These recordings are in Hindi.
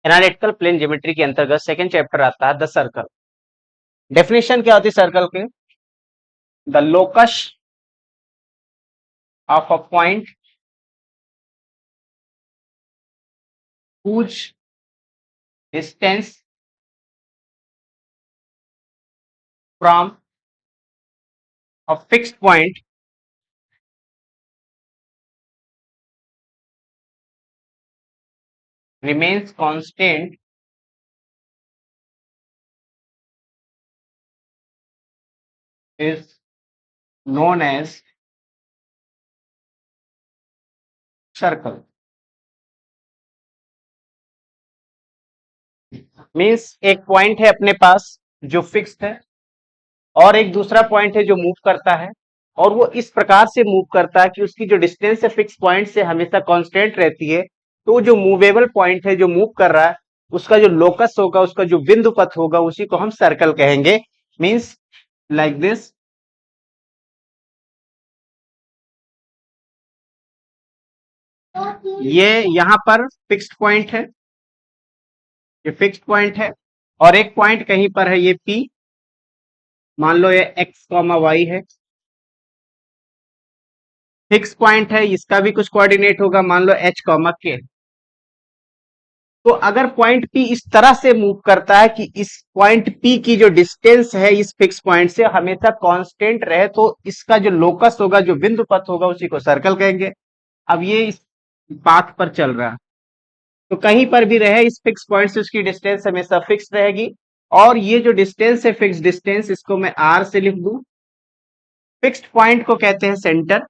एनालिटिकल प्लेन ज्योमेट्री के अंतर्गत सेकंड चैप्टर आता है द सर्कल। डेफिनेशन क्या होती है सर्कल के? The locus of a point whose distance from a fixed point remains constant is known as circle. Means एक पॉइंट है अपने पास जो फिक्स्ड है और एक दूसरा पॉइंट है जो मूव करता है, और वो इस प्रकार से मूव करता है कि उसकी जो डिस्टेंस है फिक्स पॉइंट से हमेशा कांस्टेंट रहती है। तो जो मूवेबल पॉइंट है जो मूव कर रहा है उसका जो लोकस होगा, उसका जो बिंदु पथ होगा, उसी को हम सर्कल कहेंगे। Means like this. ये यहां पर फिक्स्ड पॉइंट है, ये फिक्स्ड पॉइंट है, और एक पॉइंट कहीं पर है ये P, मान लो ये x, y है। फिक्स पॉइंट है, इसका भी कुछ कोऑर्डिनेट होगा, मान लो h, k। तो अगर पॉइंट P इस तरह से मूव करता है कि इस पॉइंट P की जो डिस्टेंस है इस फिक्स पॉइंट से हमेशा कांस्टेंट रहे, तो इसका जो लोकस होगा, जो बिंदु पथ होगा, उसी को सर्कल कहेंगे। अब ये इस पाथ पर चल रहा है, तो कहीं पर भी रहे इस फिक्स पॉइंट से उसकी डिस्टेंस हमेशा फिक्स रहेगी। और ये जो डिस्टेंस है फिक्स डिस्टेंस, इसको मैं r से लिख दूं। फिक्स्ड पॉइंट को कहते हैं सेंटर,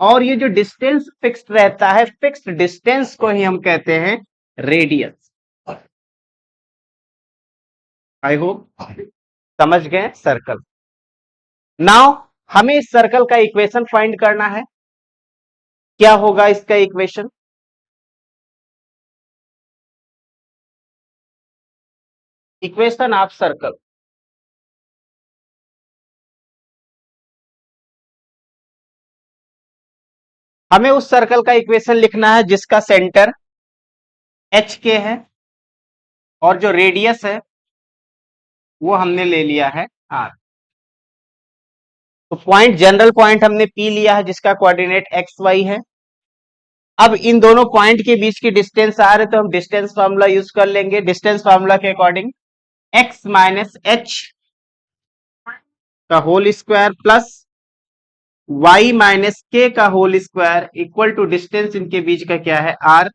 और ये जो डिस्टेंस फिक्स्ड रहता है, फिक्स्ड डिस्टेंस को ही हम कहते हैं रेडियस। आई होप समझ गए सर्कल। नाउ हमें इस सर्कल का इक्वेशन फाइंड करना है। क्या होगा इसका इक्वेशन? Equation of circle. हमें उस सर्कल का इक्वेशन लिखना है जिसका सेंटर एच के है और जो रेडियस है वो हमने ले लिया है आर। तो पॉइंट, जनरल पॉइंट हमने पी लिया है जिसका कोऑर्डिनेट एक्स वाई है। अब इन दोनों पॉइंट के बीच की डिस्टेंस आर है, तो हम डिस्टेंस फार्मूला यूज कर लेंगे। डिस्टेंस फार्मूला के अकॉर्डिंग एक्स माइनस एच का whole square plus y minus के का whole square equal to distance इनके बीच का क्या है r,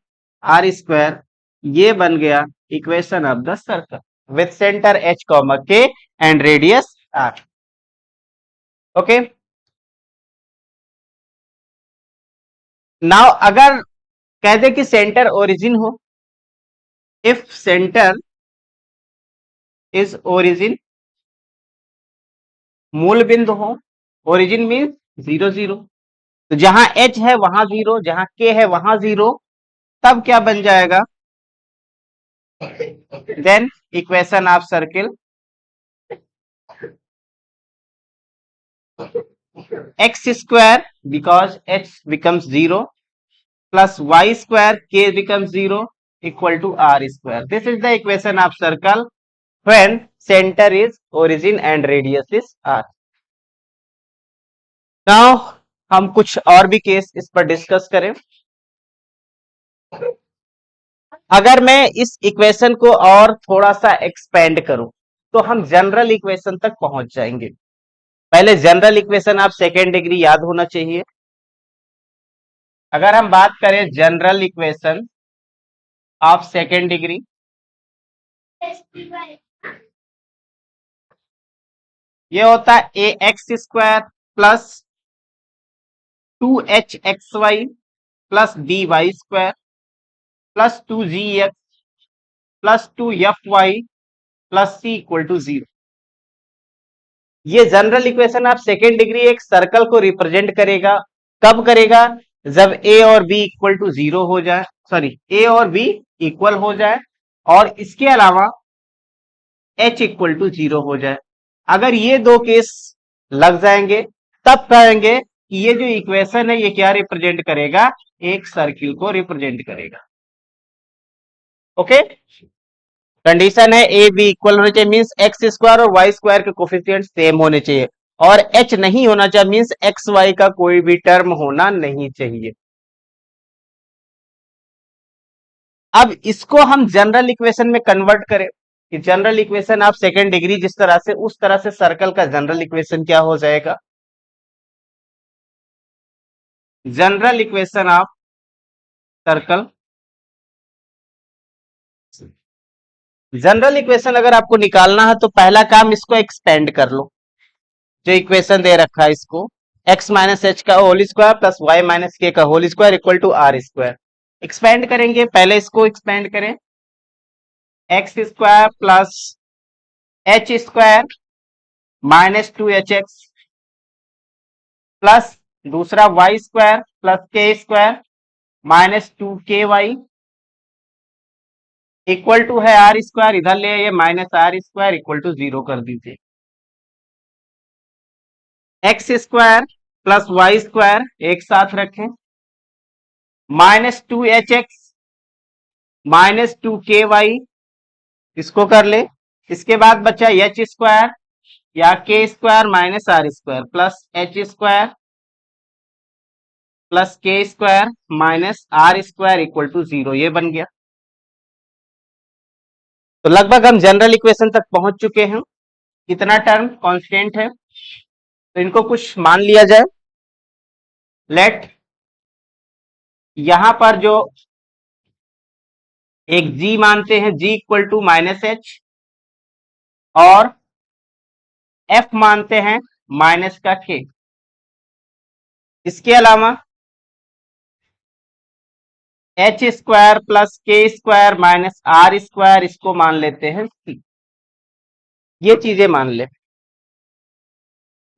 r स्क्वायर। ये बन गया equation of the circle with centre h, k and radius r। Okay, now अगर कह दे कि सेंटर ओरिजिन हो, इफ सेंटर इज ओरिजिन, मूल बिंदु हो, ओरिजिन मीन्स 0 0, तो जहां h है वहां 0, जहां k है वहां 0, तब क्या बन जाएगा? Then equation of circle x square because h becomes 0 plus y square k becomes 0 equal to r square. This is the equation of circle when center is origin and radius is r. Now हम कुछ और भी केस इस पर डिस्कस करें। अगर मैं इस इक्वेशन को और थोड़ा सा एक्सपेंड करूं तो हम जनरल इक्वेशन तक पहुंच जाएंगे। पहले जनरल इक्वेशन आप सेकेंड डिग्री याद होना चाहिए। अगर हम बात करें general equation of second degree, ये होता है a x square plus 2hxy plus dy square plus 2gx plus 2fy plus c equal to 0। ये general equation of second degree एक सर्कल को रिप्रेजेंट करेगा। कब करेगा? जब a और b इक्वल टू 0 हो जाए, सॉरी a और b इक्वल हो जाए और इसके अलावा h इक्वल टू 0 हो जाए। अगर ये दो केस लग जाएंगे तब कहेंगे कि ये जो इक्वेशन है ये क्या रिप्रेजेंट करेगा? एक सर्किल को रिप्रेजेंट करेगा। ओके, कंडीशन है ए बी इक्वल होने चाहिए, मींस एक्स स्क्वायर और वाई स्क्वायर के कोफिशिएंट सेम होने चाहिए, और एच नहीं होना चाहिए, मींस एक्स वाई का कोई भी टर्म होना नहीं चाहिए। अब इसको हम जनरल इक्वेशन में कन्वर्ट करें कि जनरल इक्वेशन आप सेकेंड डिग्री जिस तरह से, उस तरह से सर्कल का जनरल इक्वेशन क्या हो जाएगा, general equation of circle. General equation अगर आपको निकालना है तो पहला काम इसको एक्सपेंड कर लो, जो इक्वेशन दे रखा है इसको, एक्स माइनस एच का whole square plus y minus के का whole square equal to are square. Expand करेंगे, पहले इसको एक्सपेंड करें, x square plus h square minus two h x plus दूसरा y square plus k square minus two k y equal to है आर स्क्वायर, इधर ले आइए minus r square equal to 0 कर दीजिए। X square plus Y square एक साथ रखें, minus two h x minus two k Y, इसको कर ले। इसके बाद बचा एच स्क्वायर या k square minus r square plus h square plus k square minus r square equal to 0, ये बन गया। तो लगभग हम जनरल इक्वेशन तक पहुंच चुके हैं। कितना टर्म कांस्टेंट है, तो इनको कुछ मान लिया जाए। लेट यहां पर जो एक g मानते हैं, g equal to minus h, और f मानते हैं माइनस का k। इसके अलावा h square plus k square minus r square, इसको मान लेते हैं c। ये चीजें मान ले।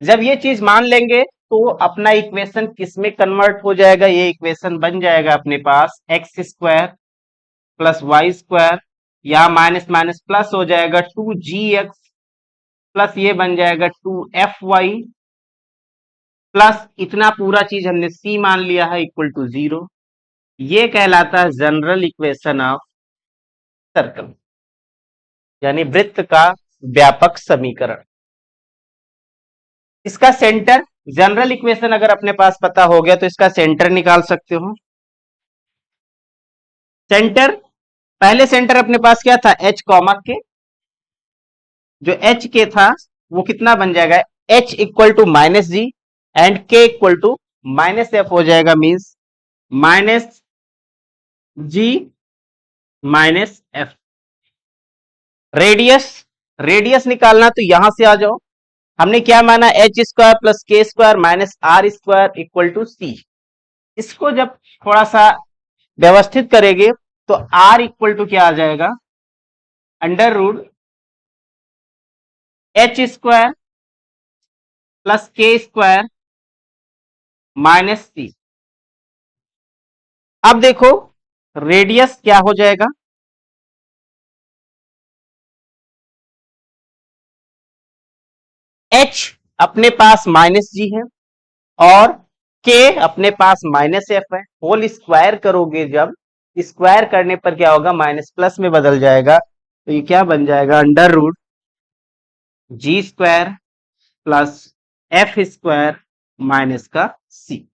जब ये चीज मान लेंगे तो अपना इक्वेशन किस में कन्वर्ट हो जाएगा, ये इक्वेशन बन जाएगा अपने पास x square plus Y square, या माइनस माइनस प्लस हो जाएगा 2gx प्लस ये बन जाएगा 2fy प्लस इतना पूरा चीज हमने c मान लिया है इक्वल टू 0। ये कहलाता है जनरल इक्वेशन ऑफ सर्कल, यानी वृत्त का व्यापक समीकरण। इसका सेंटर, जनरल इक्वेशन अगर अपने पास पता हो गया तो इसका सेंटर निकाल सकते हो। सेंटर, पहले सेंटर अपने पास क्या था, एच कॉमा के, जो एच के था वो कितना बन जाएगा, h equal to minus g and k equal to minus f हो जाएगा, मीन्स माइनस जी माइनस एफ। रेडियस, रेडियस निकालना तो यहां से आ जाओ, हमने क्या माना, h square plus k square minus r square equal to c. इसको जब थोड़ा सा व्यवस्थित करेंगे तो आर इक्वल टू क्या आ जाएगा, under root h square plus k square minus c. अब देखो रेडियस क्या हो जाएगा, एच अपने पास माइनस जी है और के अपने पास माइनस एफ है, होल स्क्वायर करोगे जब, स्क्वायर करने पर क्या होगा, माइनस प्लस में बदल जाएगा, तो ये क्या बन जाएगा, under root G square plus F square minus का सी।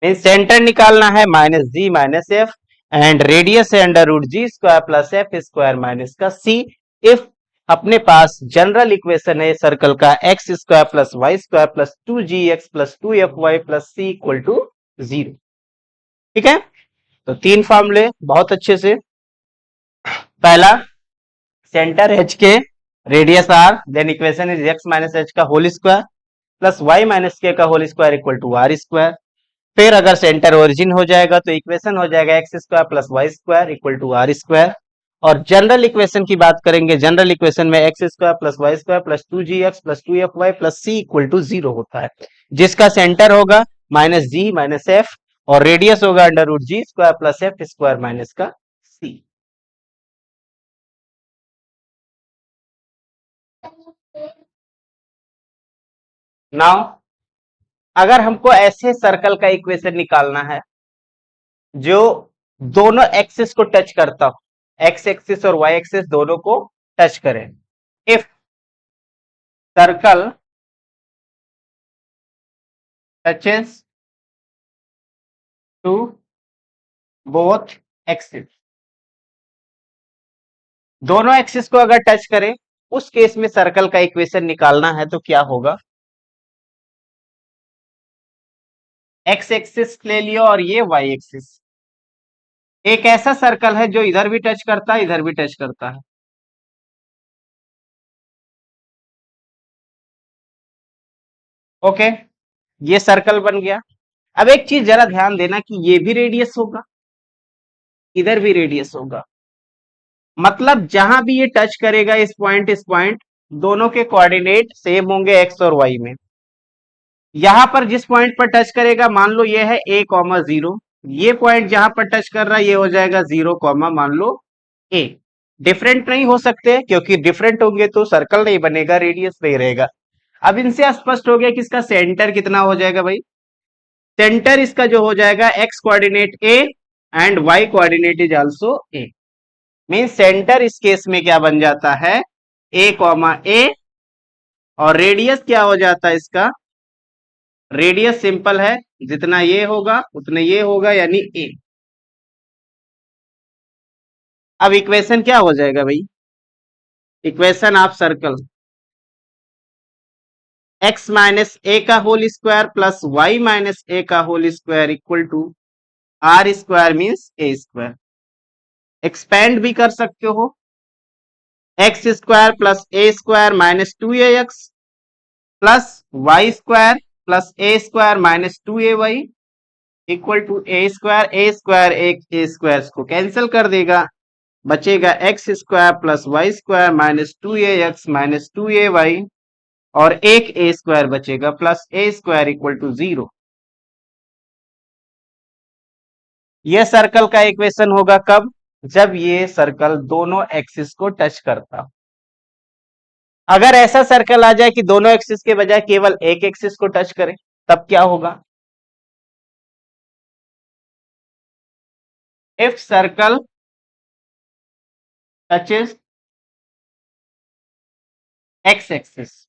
सेंटर निकालना है minus ji minus F, and radius है under root G square plus F square minus का सी। इफ अपने पास जनरल इक्वेशन है सर्कल का X square plus Y square plus 2gx plus 2fy plus C equal to 0। ठीक है, तो तीन फॉर्मूले बहुत अच्छे से। पहला, centre h k, radius r, then equation is x minus H का whole square plus y minus के का whole square equal to are square. फिर अगर सेंटर ओरिजिन हो जाएगा तो इक्वेशन हो जाएगा X square plus Y square equal to are square. और जनरल इक्वेशन की बात करेंगे, जनरल इक्वेशन में x square plus Y square plus 2gx plus 2fy plus C equal to 0 होता है, जिसका सेंटर होगा माइनस जी माइनस एफ और रेडियस होगा under root G square plus F square minus का सी। नाउ अगर हमको ऐसे सर्कल का इक्वेशन निकालना है जो दोनों एक्सिस को टच करता हो, एक्स एक्सिस और वाई एक्सिस दोनों को टच करें। If circle touches to both axis, दोनों एक्सिस को अगर टच करे उस केस में सर्कल का इक्वेशन निकालना है तो क्या होगा। एक्स एक्सिस ले लियो और ये वाई एक्सिस, एक ऐसा सर्कल है जो इधर भी टच करता है इधर भी टच करता है। ओके, ये सर्कल बन गया। अब एक चीज जरा ध्यान देना कि ये भी रेडियस होगा, इधर भी रेडियस होगा, मतलब जहां भी ये टच करेगा इस पॉइंट, दोनों के कोऑर्डिनेट सेम होंगे एक्स और वाई में। यहां पर जिस पॉइंट पर टच करेगा मान लो ये है a कॉमा 0, ये पॉइंट जहां पर टच कर रहा है ये हो जाएगा 0 कॉमा मान लो a। डिफरेंट नहीं हो सकते क्योंकि डिफरेंट होंगे तो सर्कल नहीं बनेगा, रेडियस नहीं रहेगा। अब इनसे स्पष्ट हो गया कि इसका सेंटर कितना हो जाएगा भाई। सेंटर इसका जो हो जाएगा x coordinate a and y coordinate is also a। Mean centre इस केस में क्या बन जाता है, a कॉमा a, और रेडियस क्या हो जाता है इसका, रेडियस सिंपल है, जितना ये होगा उतने ये होगा यानी a। अब इक्वेशन क्या हो जाएगा भाई, equation of circle x minus a का whole square plus y minus a का whole square equal to are square means a square. Expand भी कर सकते हो, x square plus a square minus two a x plus Y square plus a square minus two a y equal to a square एक ए स्क्वायर को कैंसिल कर देगा, बचेगा x square plus Y square minus two a x minus two a y, और एक ए स्क्वायर बचेगा plus a square equal to 0। यह सर्कल का इक्वेशन होगा कब, जब ये सर्कल दोनों एक्सिस को टच करता। अगर ऐसा सर्कल आ जाए कि दोनों एक्सिस के बजाय केवल एक एक्सिस को टच करे तब क्या होगा। If circle touches x axis,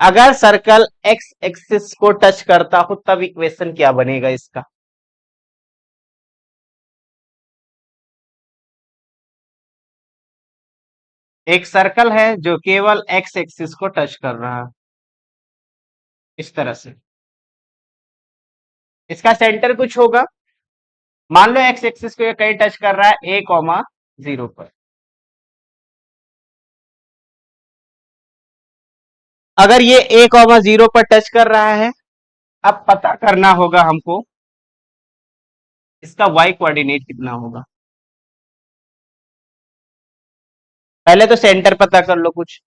अगर सर्कल एक्स एक्सिस को टच करता हो तब इक्वेशन क्या बनेगा इसका। एक सर्कल है जो केवल एक्स एक्सिस को टच कर रहा है इस तरह से, इसका सेंटर कुछ होगा, मान लो एक्स एक्सिस को ये कहीं टच कर रहा है a कॉमा 0 पर। अगर ये a कॉमा 0 पर टच कर रहा है, अब पता करना होगा हमको इसका y कोऑर्डिनेट कितना होगा। पहले तो सेंटर पता कर लो कुछ,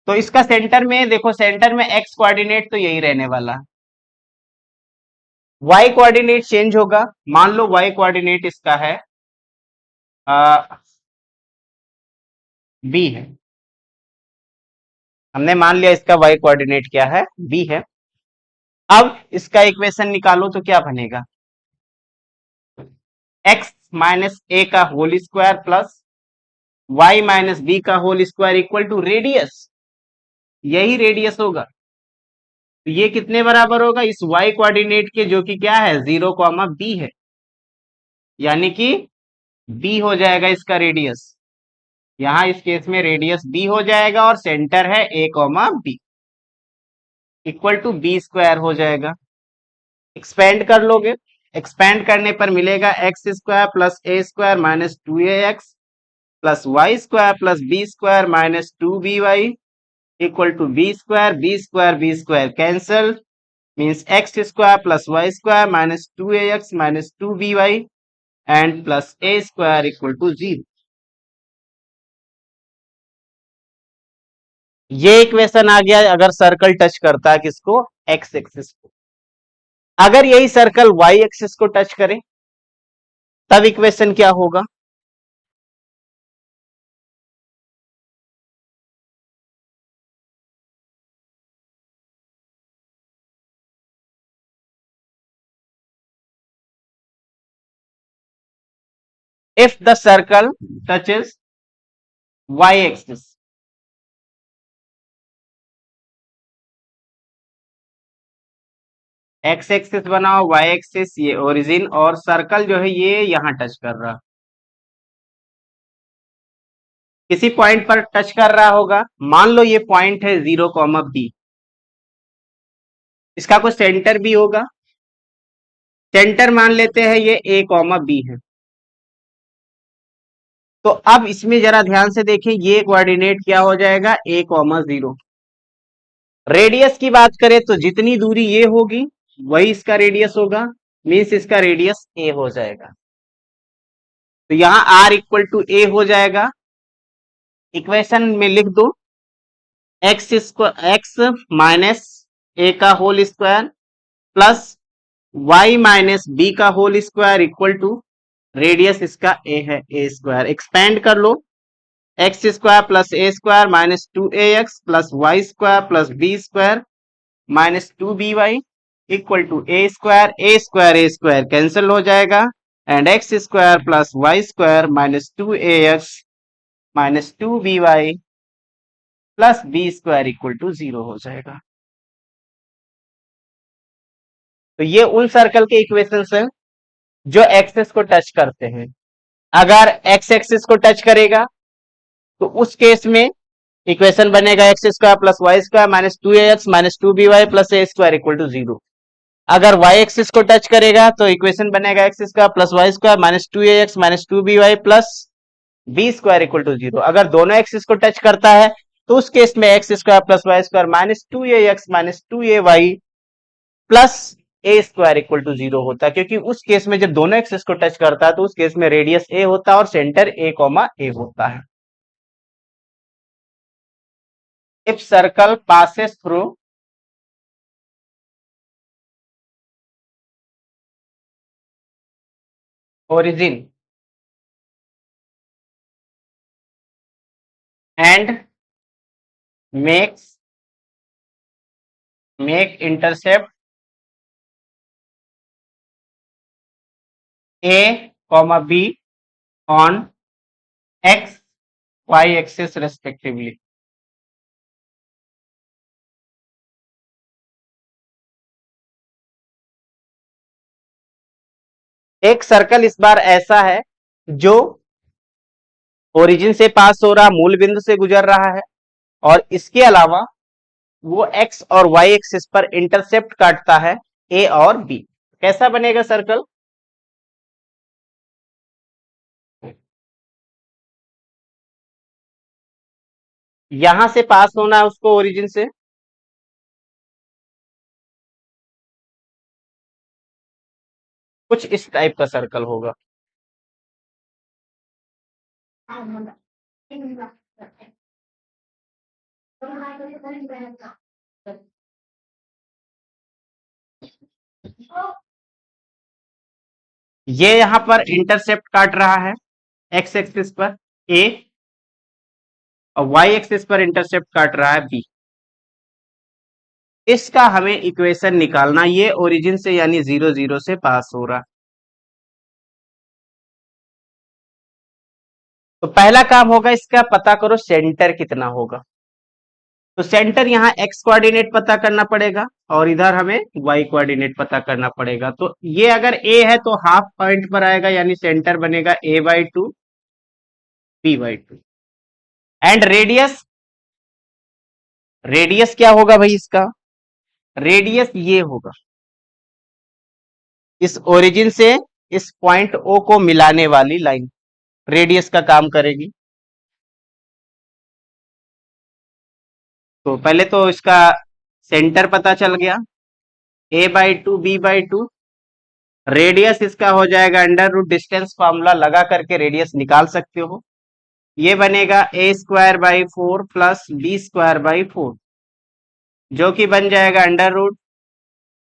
तो इसका सेंटर में देखो, सेंटर में x कोऑर्डिनेट तो यही रहने वाला है, y कोऑर्डिनेट चेंज होगा। मान लो y कोऑर्डिनेट इसका है b है, हमने मान लिया इसका y कोऑर्डिनेट क्या है, b है। अब इसका इक्वेशन निकालो तो क्या बनेगा, x माइनस a का whole square plus y minus b का whole square equal to radius, यही रेडियस होगा। तो ये कितने बराबर होगा इस y कोऑर्डिनेट के जो कि क्या है 0 कॉमा b है, यानी कि b हो जाएगा इसका रेडियस। यहां इस केस में रेडियस b हो जाएगा और सेंटर है a comma b, equal to b square हो जाएगा। एक्सपेंड कर लोगे, एक्सपेंड करने पर मिलेगा x square plus a square minus two a x plus Y square plus b square minus two b y equal to b square cancel, means x square plus Y square minus two a x minus two b y and plus a square equal to 0। ये इक्वेशन आ गया अगर सर्कल टच करता है किसको, एक्स एक्सिस को। अगर यही सर्कल वाई एक्सिस को टच करे तब इक्वेशन क्या होगा, if the circle touches y axis, x axis बनाओ, y एक्सिस ये ओरिजिन, और सर्कल जो है ये यहां टच कर रहा, किसी पॉइंट पर टच कर रहा होगा। मान लो ये पॉइंट है 0, b, इसका कोई सेंटर भी होगा। सेंटर मान लेते हैं ये a, b है। तो अब इसमें जरा ध्यान से देखें, ये कोऑर्डिनेट क्या हो जाएगा, a, 0। रेडियस की बात करें तो जितनी दूरी ये होगी वही इसका रेडियस होगा, मीन्स इसका रेडियस a हो जाएगा। तो यहां r इक्वल टू a हो जाएगा। इक्वेशन में लिख दो x माइनस a का whole square plus y minus b का whole square equal to radius इसका a है, a स्क्वायर। एक्सपेंड कर लो, x square plus a square minus 2ax plus Y square plus b square minus 2by equal to a square cancel हो जाएगा, and x square plus Y square minus 2ax minus 2by plus b square equal to 0 हो जाएगा। तो ये उन सर्कल के इक्वेशंस हैं जो एक्सिस को टच करते हैं। अगर एक्स एक्सिस को टच करेगा तो उस केस में इक्वेशन बनेगा x square plus Y square minus 2ax minus 2by plus a square equal to 0। अगर y एक्सिस को टच करेगा तो इक्वेशन बनेगा x square plus Y square minus 2ax minus 2by plus b square equal to 0। अगर दोनों एक्सिस को टच करता है तो उस केस में x square plus Y square minus 2ax minus 2ay plus a square equal to 0 होता है, क्योंकि उस केस में जब दोनों एक्सिस को टच करता है तो उस केस में रेडियस a होता है और सेंटर a, होता है। If circle passes through origin and make intercept a comma b on x y axis respectively, एक सर्कल इस बार ऐसा है जो ओरिजिन से पास हो रहा, मूल बिंदु से गुजर रहा है, और इसके अलावा वो एक्स और वाई एक्सिस पर इंटरसेप्ट काटता है ए और बी। कैसा बनेगा सर्कल, यहां से पास होना है उसको ओरिजिन से, कुछ इस टाइप का सर्कल होगा। ये यहां पर इंटरसेप्ट काट रहा है एक्स एक्सिस पर ए, और वाई एक्सिस पर इंटरसेप्ट काट रहा है बी। इसका हमें इक्वेशन निकालना, ये ओरिजिन से यानी 0, 0 से पास हो रहा। तो पहला काम होगा इसका पता करो सेंटर कितना होगा। तो सेंटर यहाँ x कोऑर्डिनेट पता करना पड़ेगा और इधर हमें y कोऑर्डिनेट पता करना पड़ेगा। तो ये अगर a है तो हाफ पॉइंट पर आएगा, यानी सेंटर बनेगा a/2 b/2। And radius, radius क्या होगा भाई इसका, रेडियस ये होगा, इस ओरिजिन से इस पॉइंट O को मिलाने वाली लाइन रेडियस का काम करेगी। तो पहले तो इसका सेंटर पता चल गया, a/2 b/2। रेडियस इसका हो जाएगा अंडर रूट, डिस्टेंस फॉर्मूला लगा करके रेडियस निकाल सकते हो। ये बनेगा a² प्लस b², जो कि बन जाएगा under root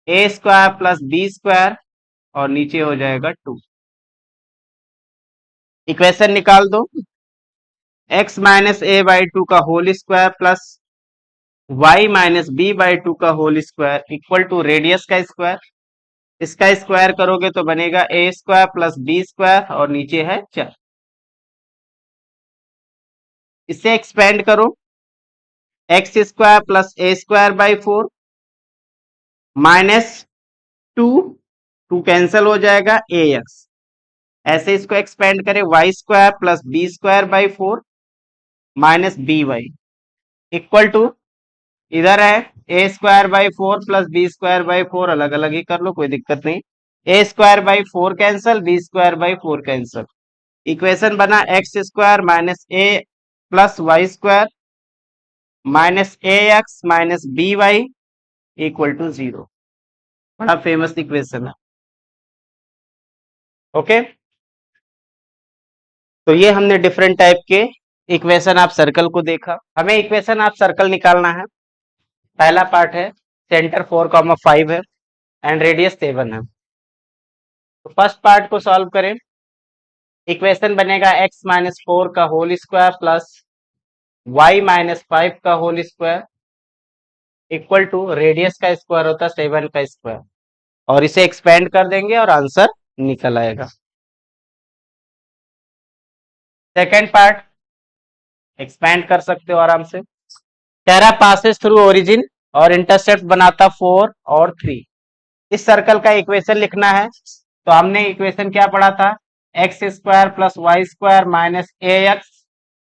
a² plus b², और नीचे हो जाएगा 2। इक्वेशन निकाल दो, x माइनस a/2 का whole square plus y minus b/2 का whole square equal to radius का स्क्वायर। इसका स्क्वायर करोगे तो बनेगा a² प्लस b² और नीचे है 4। इसे एक्सपेंड करो, x square plus a square by 4 minus 2, 2 cancel हो जाएगा, ए एक्स। ऐसे इसको एक्सपेंड करें, y square plus b square by 4 minus b y equal to, इधर है a square by 4 plus b square by 4, अलग अलग ही कर लो, कोई दिक्कत नहीं। A square by 4 cancel, b square by 4 cancel. Equation बना x square minus A plus Y square minus a x minus b y equal to 0। बड़ा फेमस इक्वेशन है। ओके, तो ये हमने डिफरेंट टाइप के इक्वेशन ऑफ सर्कल को देखा। हमें इक्वेशन ऑफ सर्कल निकालना है। पहला पार्ट है सेंटर 4,5 है एंड रेडियस 7 है। तो फर्स्ट पार्ट को सॉल्व करें। इक्वेशन बनेगा x माइनस 4 का whole square plus y minus 5 का whole square equal to radius का स्क्वायर होता है 7 का स्क्वायर, और इसे एक्सपेंड कर देंगे और आंसर निकल आएगा। सेकेंड पार्ट एक्सपेंड कर सकते हो आराम से। कह रहा पासेस थ्रू ओरिजिन और इंटरसेप्ट बनाता 4 और 3। इस सर्कल का इक्वेशन लिखना है। तो हमने इक्वेशन क्या पढ़ा था, x square plus Y square minus a x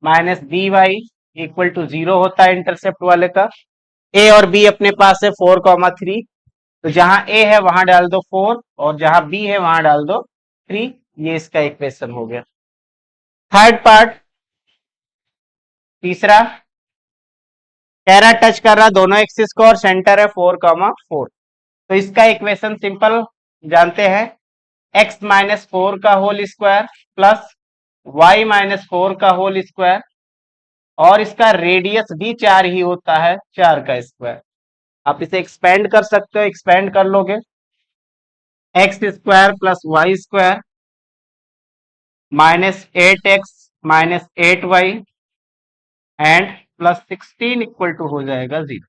minus b y equal to 0 होता है इंटरसेप्ट वाले का। ए और बी अपने पास है 4,3, तो जहां ए है वहां डाल दो 4 और जहां बी है वहां डाल दो 3। ये इसका इक्वेशन हो गया। थर्ड पार्ट, तीसरा, कह रहा टच कर रहा दोनों एक्सिस को और सेंटर है 4,4। तो इसका इक्वेशन सिंपल जानते हैं, x माइनस 4 का whole square plus y minus 4 का होल स्क्वायर, और इसका रेडियस भी 4 ही होता है, 4 का स्क्वायर। आप इसे एक्सपेंड कर सकते हो, एक्सपेंड कर लोगे x square plus Y square minus 8x minus 8y and plus 16 equal to हो जाएगा 0।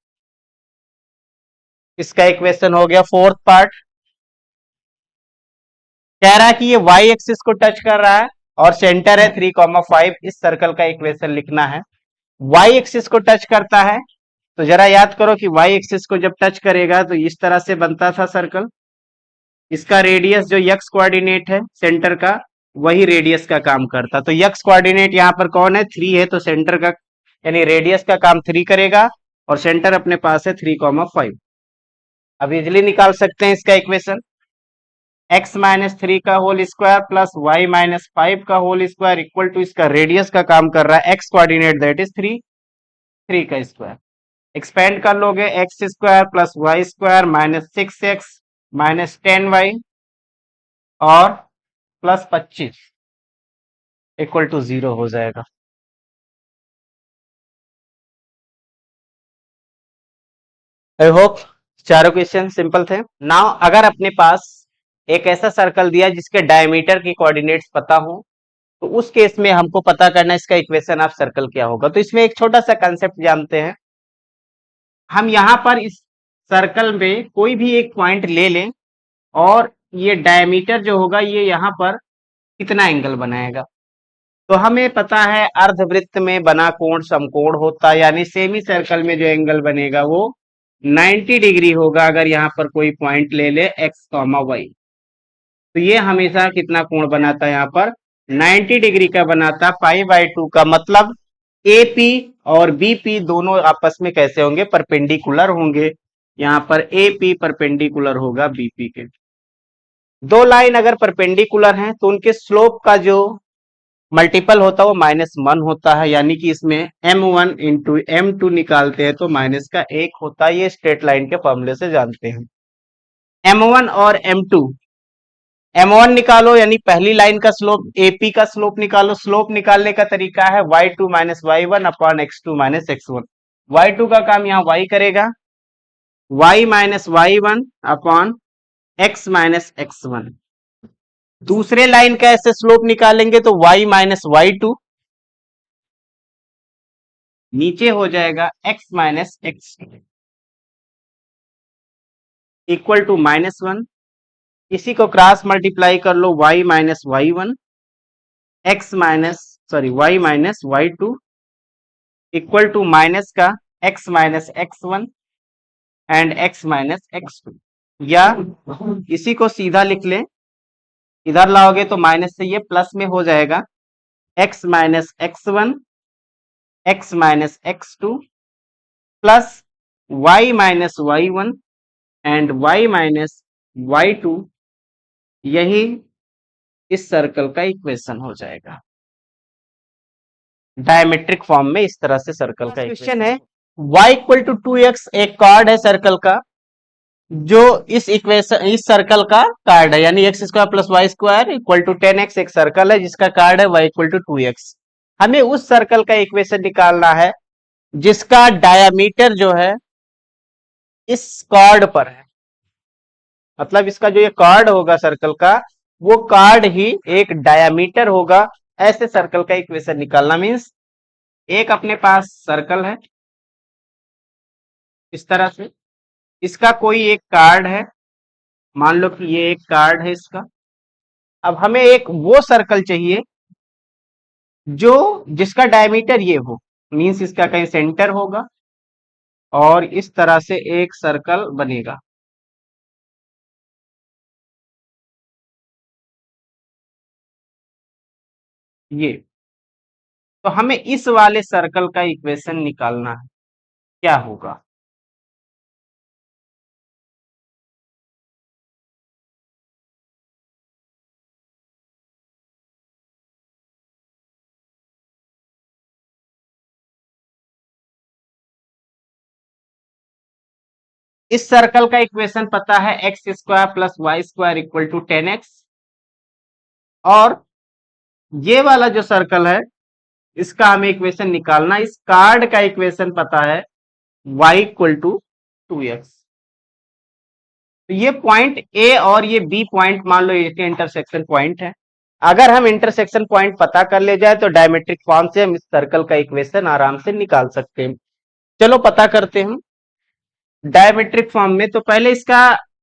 इसका इक्वेशन हो गया। फोर्थ पार्ट, कह रहा है कि ये y एक्सिस को टच कर रहा है और सेंटर है 3,5। इस सर्कल का इक्वेशन लिखना है। y एक्सिस को टच करता है, तो जरा याद करो कि y एक्सिस को जब टच करेगा तो इस तरह से बनता था सर्कल। इसका रेडियस जो x कोऑर्डिनेट है सेंटर का, वही रेडियस का काम करता। तो x कोऑर्डिनेट यहाँ पर कौन है, 3 है, तो सेंटर का यानी रेडियस का काम 3 करेगा और सेंटर अपने पास है 3,5। अब इजिली निकाल सकते हैं इसका इक्वेशन, x माइनस 3 का whole square plus y minus 5 का होल स्क्वायर इक्वल टू, इसका रेडियस का काम कर रहा है x कोऑर्डिनेट दैट इज 3, 3 का स्क्वायर। एक्सपेंड कर लोगे x square plus Y square minus 6x minus 10y और प्लस 25 इक्वल टू 0 हो जाएगा। आई होप चारों क्वेश्चन सिंपल थे। नाउ अगर अपने पास एक ऐसा सर्कल दिया जिसके डायमीटर की कोऑर्डिनेट्स पता हो, तो उस केस में हमको पता करना है इसका इक्वेशन ऑफ सर्कल क्या होगा। तो इसमें एक छोटा सा कंसेप्ट जानते हैं। हम यहाँ पर इस सर्कल में कोई भी एक पॉइंट ले लें और ये डायमीटर जो होगा ये यहाँ पर कितना एंगल बनाएगा। तो हमें पता है अर्धवृत्त में बना कोण समकोण होता है, यानी सेमी सर्कल में जो एंगल बनेगा वो 90 डिग्री होगा। अगर यहाँ पर कोई पॉइंट ले ले x, y, तो ये हमेशा कितना कोण बनाता है, यहाँ पर 90 डिग्री का बनाता, π/2 का। मतलब AP और BP दोनों आपस में कैसे होंगे, परपेंडिकुलर होंगे। यहाँ पर AP परपेंडिकुलर होगा BP के। दो लाइन अगर परपेंडिकुलर हैं तो उनके स्लोप का जो मल्टीपल होता है वो -1 होता है, यानी कि इसमें m1 इंटू m2 निकालते हैं तो माइनस का 1 होता है। ये स्ट्रेट लाइन के फॉर्मूले से जानते हैं। m1 और m2, m1 निकालो यानी पहली लाइन का स्लोप, AP का स्लोप निकालो। स्लोप निकालने का तरीका है y2 minus y1 upon x2 minus x1। y2 का काम यहाँ y करेगा, y minus y1 upon x minus x1। दूसरे लाइन का ऐसे स्लोप निकालेंगे तो y माइनस y2 नीचे हो जाएगा x minus x2 equal to -1। इसी को क्रॉस मल्टीप्लाई कर लो, y minus y1 x minus y minus y2 equal to minus का x minus x one and x minus x two, या इसी को सीधा लिख लें, इधर लाओगे तो माइनस से ये प्लस में हो जाएगा, x minus x one x minus x two plus y minus y one and y minus y two, यही इस सर्कल का इक्वेशन हो जाएगा। डायमेट्रिक फॉर्म में इस तरह से सर्कल का इक्वेशन है। y इक्वल टू 2x एक कार्ड है सर्कल का, जो इस इक्वेशन इस सर्कल का कार्ड है, यानी x square plus Y square equal to 10x एक सर्कल है जिसका कार्ड है y इक्वल टू 2x। हमें उस सर्कल का इक्वेशन निकालना है जिसका डायामीटर जो है इस कार्ड पर है, मतलब इसका जो ये कार्ड होगा सर्कल का, वो कार्ड ही एक डायामीटर होगा। ऐसे सर्कल का इक्वेशन निकालना मीन्स एक अपने पास सर्कल है इस तरह से, इसका कोई एक कार्ड है, मान लो कि ये एक कार्ड है इसका। अब हमें एक वो सर्कल चाहिए जो जिसका डायमीटर ये हो, मीन्स इसका कहीं सेंटर होगा और इस तरह से एक सर्कल बनेगा। ये तो हमें इस वाले सर्कल का इक्वेशन निकालना है, क्या होगा? इस सर्कल का इक्वेशन पता है x square plus Y square equal to 10x, और ये वाला जो सर्कल है इसका हमें इक्वेशन निकालना, इस कार्ड का इक्वेशन पता है y इक्वल टू 2x। तो ये पॉइंट ए और ये बी पॉइंट मान लो इसके इंटरसेक्शन पॉइंट है। अगर हम इंटरसेक्शन पॉइंट पता कर ले जाए तो डायमेट्रिक फॉर्म से हम इस सर्कल का इक्वेशन आराम से निकाल सकते हैं। चलो पता करते हैं डायमेट्रिक फॉर्म में। तो पहले इसका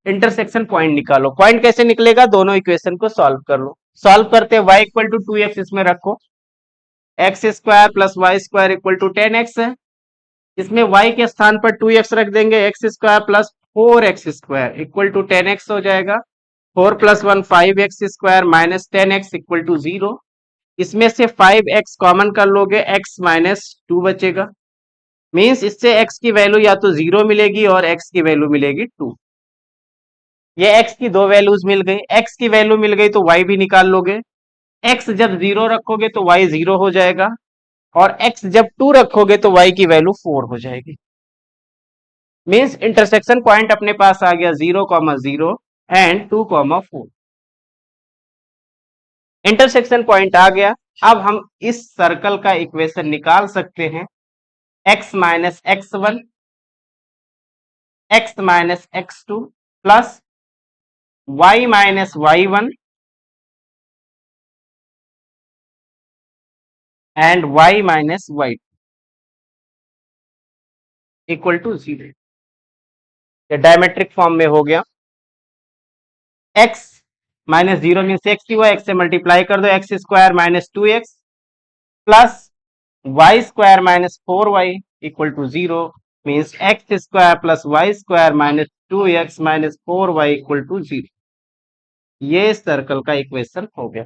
इंटरसेक्शन पॉइंट निकालो। पॉइंट कैसे निकलेगा? दोनों इक्वेशन को सॉल्व कर लो। सॉल्व करते हैं, y इक्वल टू 2x इसमें रखो, x square plus Y square equal to 10x है, इसमें y के स्थान पर 2x रख देंगे, x square plus 4x square equal to 10x हो जाएगा। 4 plus 1 5x square minus 10x equal to 0। इसमें से 5x कॉमन कर लोगे, x माइनस 2 बचेगा, मीन्स इससे x की वैल्यू या तो 0 मिलेगी और x की वैल्यू मिलेगी 2। ये x की दो वैल्यूज मिल गई, x की वैल्यू मिल गई तो y भी निकाल लोगे। x जब 0 रखोगे तो y 0 हो जाएगा, और x जब 2 रखोगे तो y की वैल्यू 4 हो जाएगी। मीन्स इंटरसेक्शन पॉइंट अपने पास आ गया 0,0 एंड 2,4। इंटरसेक्शन पॉइंट आ गया। अब हम इस सर्कल का इक्वेशन निकाल सकते हैं, x minus x one x minus x two plus y minus y one and y minus y equal to 0। ये डायमेट्रिक फॉर्म में हो गया। x माइनस 0 मीन्स x की हुआ, x से मल्टीप्लाई कर दो, x square minus 2x plus Y square minus 4y equal to 0, means x square plus Y square minus 2x minus 4y equal to 0। ये सर्कल का इक्वेशन हो गया।